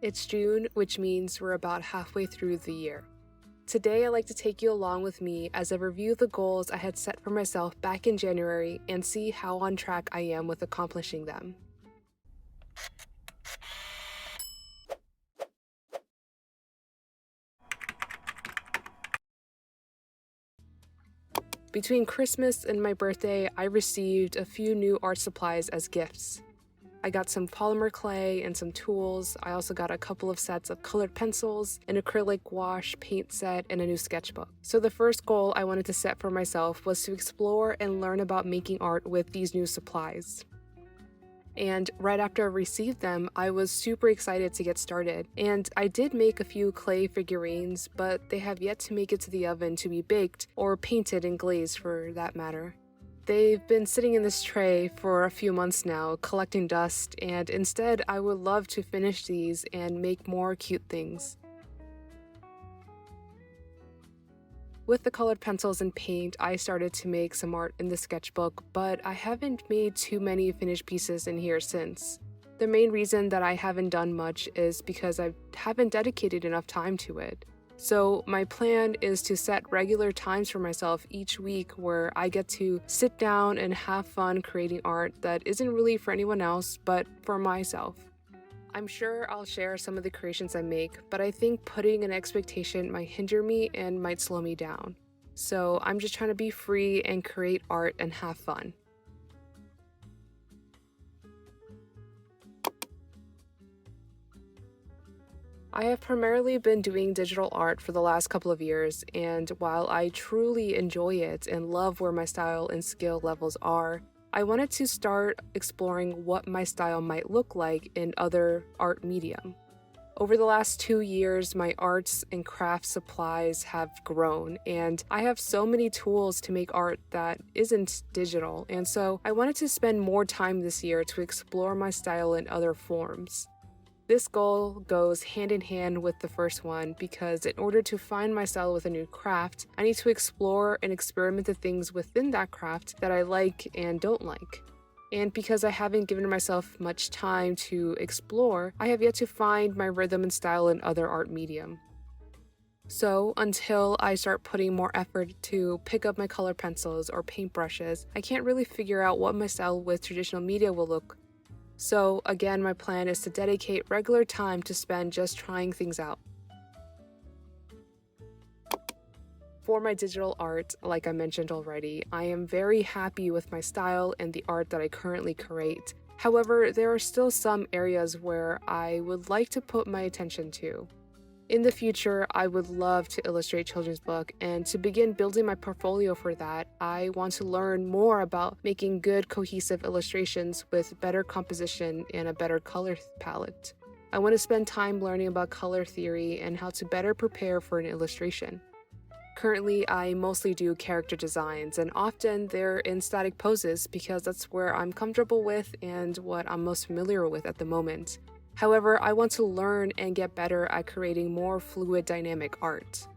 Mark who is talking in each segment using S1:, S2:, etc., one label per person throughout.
S1: It's June, which means we're about halfway through the year. Today, I'd like to take you along with me as I review the goals I had set for myself back in January and see how on track I am with accomplishing them. Between Christmas and my birthday, I received a few new art supplies as gifts. I got some polymer clay and some tools. I also got a couple of sets of colored pencils, an acrylic wash paint set, and a new sketchbook. So the first goal I wanted to set for myself was to explore and learn about making art with these new supplies. And right after I received them, I was super excited to get started. And I did make a few clay figurines, but they have yet to make it to the oven to be baked or painted and glazed for that matter. They've been sitting in this tray for a few months now, collecting dust, and instead I would love to finish these and make more cute things. With the colored pencils and paint, I started to make some art in the sketchbook, but I haven't made too many finished pieces in here since. The main reason that I haven't done much is because I haven't dedicated enough time to it. So my plan is to set regular times for myself each week where I get to sit down and have fun creating art that isn't really for anyone else, but for myself. I'm sure I'll share some of the creations I make, but I think putting an expectation might hinder me and might slow me down. So I'm just trying to be free and create art and have fun. I have primarily been doing digital art for the last couple of years, and while I truly enjoy it and love where my style and skill levels are, I wanted to start exploring what my style might look like in other art medium. Over the last 2 years, my arts and craft supplies have grown, and I have so many tools to make art that isn't digital, and so I wanted to spend more time this year to explore my style in other forms. This goal goes hand in hand with the first one because in order to find my style with a new craft, I need to explore and experiment the things within that craft that I like and don't like. And because I haven't given myself much time to explore, I have yet to find my rhythm and style in other art medium. So until I start putting more effort to pick up my color pencils or paintbrushes, I can't really figure out what my style with traditional media will look. So again, my plan is to dedicate regular time to spend just trying things out. For my digital art, like I mentioned already, I am very happy with my style and the art that I currently create. However, there are still some areas where I would like to put my attention to. In the future, I would love to illustrate children's book, and to begin building my portfolio for that, I want to learn more about making good cohesive illustrations with better composition and a better color palette. I want to spend time learning about color theory and how to better prepare for an illustration. Currently, I mostly do character designs, and often they're in static poses because that's where I'm comfortable with and what I'm most familiar with at the moment. However, I want to learn and get better at creating more fluid dynamic art.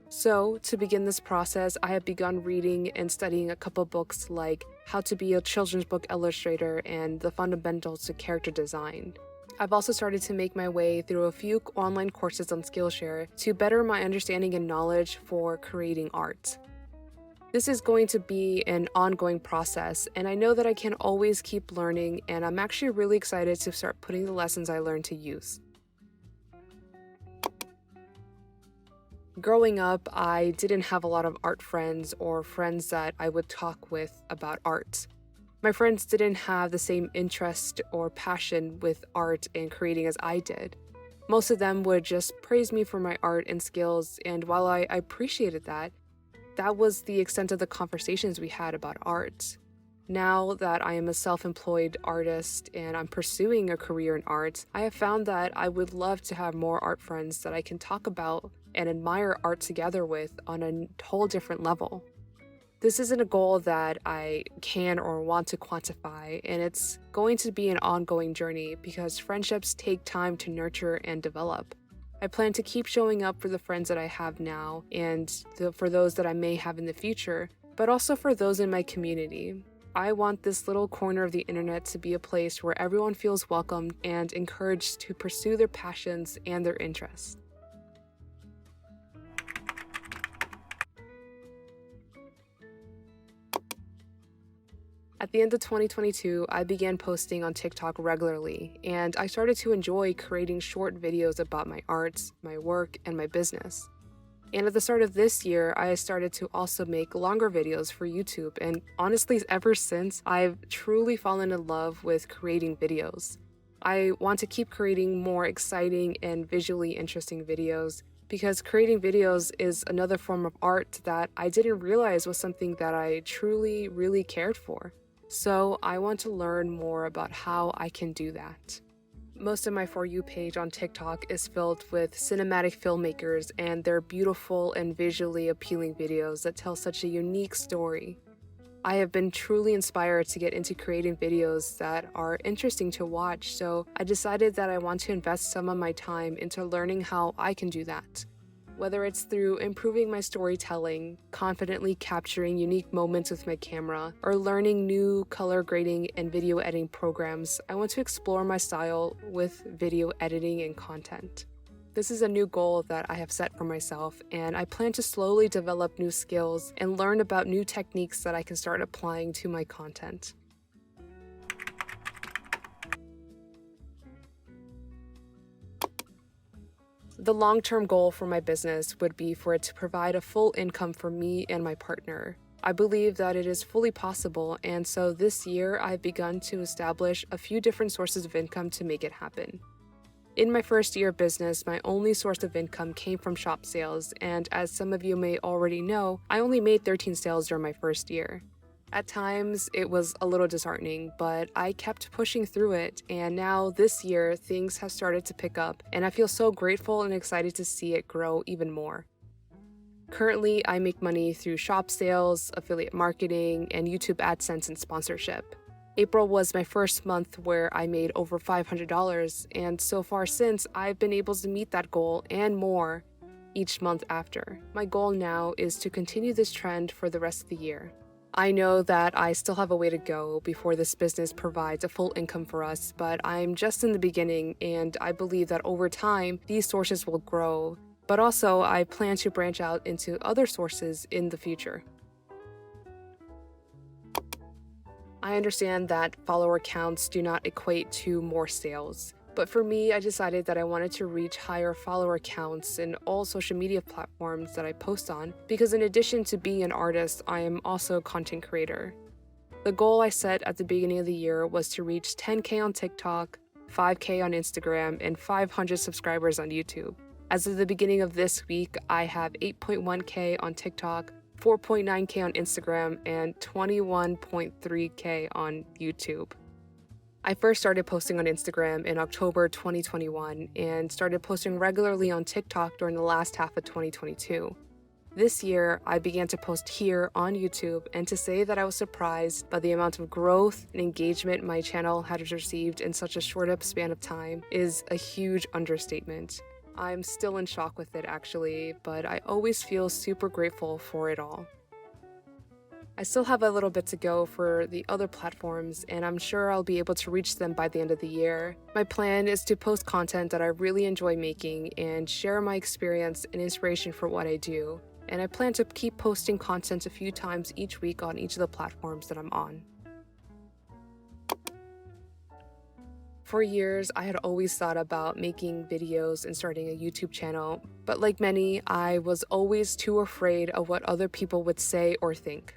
S1: So, to begin this process, I have begun reading and studying a couple books like How to Be a Children's Book Illustrator and The Fundamentals to Character Design. I've also started to make my way through a few online courses on Skillshare to better my understanding and knowledge for creating art. This is going to be an ongoing process, and I know that I can always keep learning, and I'm actually really excited to start putting the lessons I learned to use. Growing up, I didn't have a lot of art friends or friends that I would talk with about art. My friends didn't have the same interest or passion with art and creating as I did. Most of them would just praise me for my art and skills, and while I appreciated that was the extent of the conversations we had about art. Now that I am a self-employed artist and I'm pursuing a career in art, I have found that I would love to have more art friends that I can talk about and admire art together with on a whole different level. This isn't a goal that I can or want to quantify, and it's going to be an ongoing journey because friendships take time to nurture and develop. I plan to keep showing up for the friends that I have now and for those that I may have in the future, but also for those in my community. I want this little corner of the internet to be a place where everyone feels welcomed and encouraged to pursue their passions and their interests. At the end of 2022, I began posting on TikTok regularly, and I started to enjoy creating short videos about my arts, my work, and my business. And at the start of this year, I started to also make longer videos for YouTube, and honestly, ever since, I've truly fallen in love with creating videos. I want to keep creating more exciting and visually interesting videos, because creating videos is another form of art that I didn't realize was something that I truly, really cared for. So I want to learn more about how I can do that. Most of my For You page on TikTok is filled with cinematic filmmakers and their beautiful and visually appealing videos that tell such a unique story. I have been truly inspired to get into creating videos that are interesting to watch, so I decided that I want to invest some of my time into learning how I can do that. Whether it's through improving my storytelling, confidently capturing unique moments with my camera, or learning new color grading and video editing programs, I want to explore my style with video editing and content. This is a new goal that I have set for myself, and I plan to slowly develop new skills and learn about new techniques that I can start applying to my content. The long-term goal for my business would be for it to provide a full income for me and my partner. I believe that it is fully possible, and so this year I've begun to establish a few different sources of income to make it happen. In my first year of business, my only source of income came from shop sales, and as some of you may already know, I only made 13 sales during my first year. At times, it was a little disheartening, but I kept pushing through it, and now this year, things have started to pick up, and I feel so grateful and excited to see it grow even more. Currently, I make money through shop sales, affiliate marketing, and YouTube AdSense and sponsorship. April was my first month where I made over $500, and so far since, I've been able to meet that goal and more each month after. My goal now is to continue this trend for the rest of the year. I know that I still have a way to go before this business provides a full income for us, but I'm just in the beginning, and I believe that over time, these sources will grow. But also, I plan to branch out into other sources in the future. I understand that follower counts do not equate to more sales. But for me, I decided that I wanted to reach higher follower counts in all social media platforms that I post on, because in addition to being an artist, I am also a content creator. The goal I set at the beginning of the year was to reach 10K on TikTok, 5K on Instagram, and 500 subscribers on YouTube. As of the beginning of this week, I have 8.1K on TikTok, 4.9K on Instagram, and 21.3K on YouTube. I first started posting on Instagram in October 2021 and started posting regularly on TikTok during the last half of 2022. This year, I began to post here on YouTube, and to say that I was surprised by the amount of growth and engagement my channel had received in such a short span of time is a huge understatement. I'm still in shock with it actually, but I always feel super grateful for it all. I still have a little bit to go for the other platforms, and I'm sure I'll be able to reach them by the end of the year. My plan is to post content that I really enjoy making and share my experience and inspiration for what I do, and I plan to keep posting content a few times each week on each of the platforms that I'm on. For years, I had always thought about making videos and starting a YouTube channel, but like many, I was always too afraid of what other people would say or think.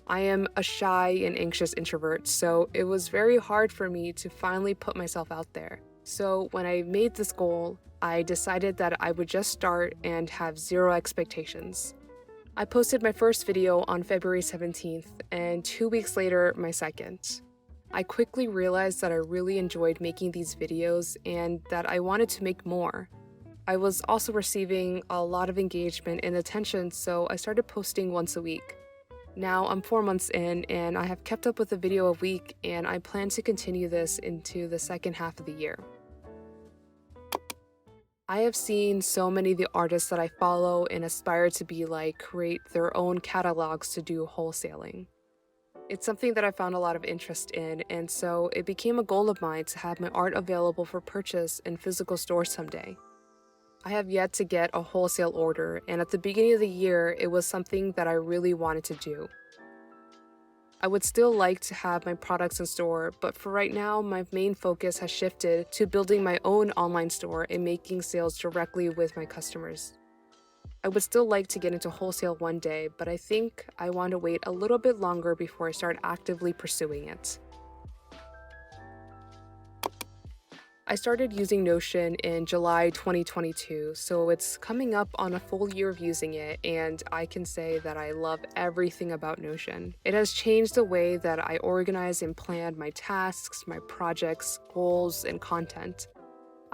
S1: I am a shy and anxious introvert, so it was very hard for me to finally put myself out there. So when I made this goal, I decided that I would just start and have zero expectations. I posted my first video on February 17th, and 2 weeks later, my second. I quickly realized that I really enjoyed making these videos and that I wanted to make more. I was also receiving a lot of engagement and attention, so I started posting once a week. Now I'm 4 months in, and I have kept up with a video a week, and I plan to continue this into the second half of the year. I have seen so many of the artists that I follow and aspire to be like create their own catalogs to do wholesaling. It's something that I found a lot of interest in, and so it became a goal of mine to have my art available for purchase in physical stores someday. I have yet to get a wholesale order, and at the beginning of the year, it was something that I really wanted to do. I would still like to have my products in store, but for right now, my main focus has shifted to building my own online store and making sales directly with my customers. I would still like to get into wholesale one day, but I think I want to wait a little bit longer before I start actively pursuing it. I started using Notion in July 2022, so it's coming up on a full year of using it, and I can say that I love everything about Notion. It has changed the way that I organize and plan my tasks, my projects, goals, and content.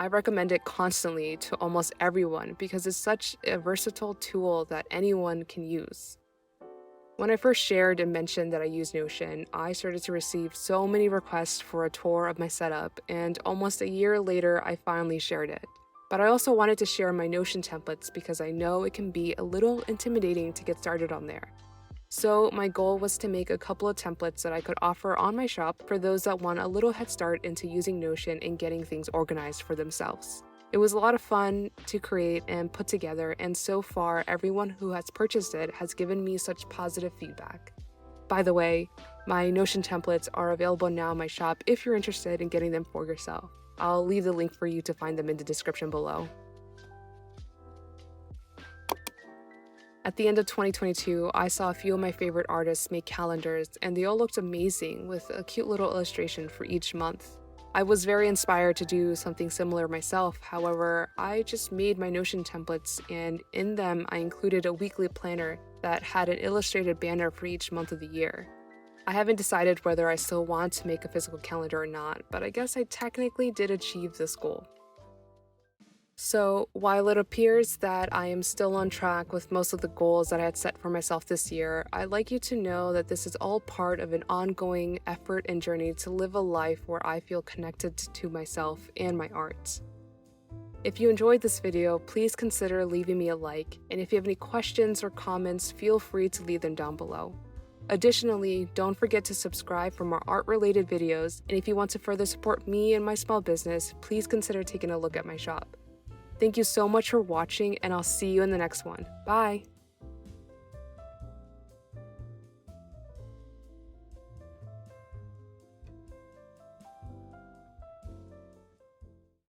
S1: I recommend it constantly to almost everyone because it's such a versatile tool that anyone can use. When I first shared and mentioned that I use Notion, I started to receive so many requests for a tour of my setup, and almost a year later, I finally shared it. But I also wanted to share my Notion templates because I know it can be a little intimidating to get started on there. So my goal was to make a couple of templates that I could offer on my shop for those that want a little head start into using Notion and getting things organized for themselves. It was a lot of fun to create and put together, and so far everyone who has purchased it has given me such positive feedback. By the way, my Notion templates are available now in my shop if you're interested in getting them for yourself. I'll leave the link for you to find them in the description below. At the end of 2022, I saw a few of my favorite artists make calendars, and they all looked amazing with a cute little illustration for each month. I was very inspired to do something similar myself. However, I just made my Notion templates, and in them I included a weekly planner that had an illustrated banner for each month of the year. I haven't decided whether I still want to make a physical calendar or not, but I guess I technically did achieve this goal. So, while it appears that I am still on track with most of the goals that I had set for myself this year, I'd like you to know that this is all part of an ongoing effort and journey to live a life where I feel connected to myself and my art. If you enjoyed this video, please consider leaving me a like, and if you have any questions or comments, feel free to leave them down below. Additionally, don't forget to subscribe for more art-related videos, and if you want to further support me and my small business, please consider taking a look at my shop. Thank you so much for watching, and I'll see you in the next one. Bye!